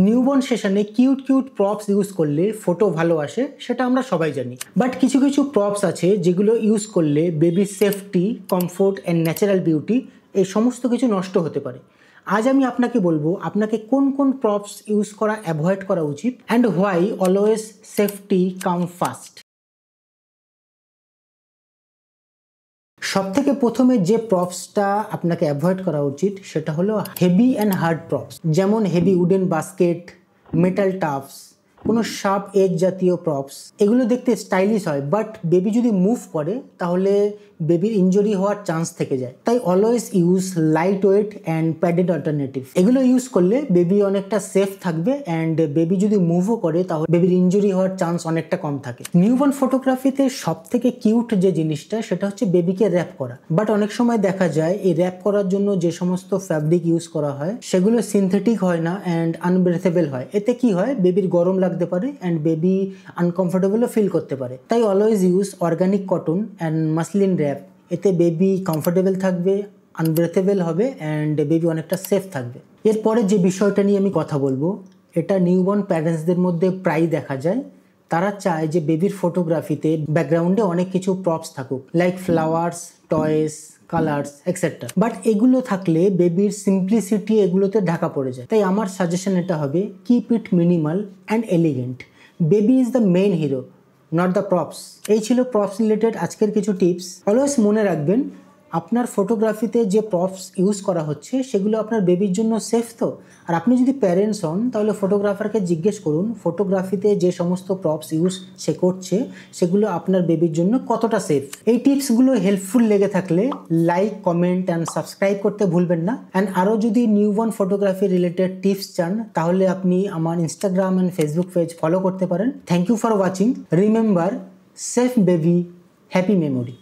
Newborn সেশনে cute props use করলে photo ভালো আসে, সেটা আমরা সবাই জানি। বাট কিছু কিছু প্রপস আছে যেগুলো ইউজ করলে বেবির safety, comfort and natural beauty এই সমস্ত কিছু নষ্ট হতে পারে। আজ আমি আপনাকে বলবো আপনাকে কোন কোন প্রপস ইউজ করা অ্যাভয়েড করা উচিত and why always safety come first. সবথেকে প্রথমে যে প্রপসটা আপনাকে অ্যাভয়েড করা উচিত সেটা হলো হেভি অ্যান্ড হার্ড প্রপস, যেমন হেভি উডেন বাস্কেট, মেটাল টাফস, কোনো শার্প এজ জাতীয় প্রপস। এগুলো দেখতে স্টাইলিশ হয়, বাট বেবি যদি মুভ করে তাহলে বেবির ইনজুরি হওয়ার চান্স থেকে যায়। তাই always use light weight and padded alternative. এগুলো ইউজ করলে বেবি অনেকটা সেফ থাকবে অ্যান্ড বেবি যদি মুভও করে তাহলে বেবির ইনজুরি হওয়ার চান্স অনেকটা কম থাকে। নিউবর্ন ফটোগ্রাফিতে সব থেকে কিউট যে জিনিসটা সেটা হচ্ছে বেবিকে র্যাপ করা। বাট অনেক সময় দেখা যায় এই র্যাপ করার জন্য যে সমস্ত ফ্যাব্রিক ইউজ করা হয় সেগুলো সিনথেটিক হয় না অ্যান্ড আনব্রেথেবল হয়। এতে কি হয়, বেবির গরম লাগতে পারে অ্যান্ড বেবি আনকমফোর্টেবলও ফিল করতে পারে। তাই always use organic cotton and muslin wrap. এতে বেবি কমফোর্টেবল থাকবে, আনব্রেথেবল হবে অ্যান্ড বেবি অনেকটা সেফ থাকবে। এরপরে যে বিষয়টা নিয়ে আমি কথা বলবো, এটা নিউবর্ন প্যারেন্টসদের মধ্যে প্রায় দেখা যায়। তারা চায় যে বেবির ফটোগ্রাফিতে ব্যাকগ্রাউন্ডে অনেক কিছু প্রপস থাকুক, like flowers, toys, colours etcetera. But এগুলো থাকলে বেবির সিম্পলিসিটি এগুলোতে ঢাকা পড়ে যায়। তাই আমার সাজেশন এটা হবে, keep it minimal and elegant. Baby is the main hero, not the props. এই ছিল প্রপস রিলেটেড আজকের কিছু টিপস। অলওয়েজ মনে রাখবেন আপনার ফটোগ্রাফিতে যে প্রপস ইউজ করা হচ্ছে সেগুলো আপনার বেবির জন্য সেফ তো। আর আপনি যদি প্যারেন্টস হন তাহলে ফটোগ্রাফারকে জিজ্ঞেস করুন ফটোগ্রাফিতে যে সমস্ত প্রপস ইউজ সে করছে সেগুলো আপনার বেবির জন্য কতটা সেফ। এই টিপসগুলো হেল্পফুল লেগে থাকলে লাইক, কমেন্ট অ্যান্ড সাবস্ক্রাইব করতে ভুলবেন না। অ্যান্ড আরও যদি নিউবর্ন ফটোগ্রাফি রিলেটেড টিপস চান তাহলে আপনি আমার Instagram and Facebook page follow করতে পারেন। Thank you for watching. Remember, safe baby, happy memory.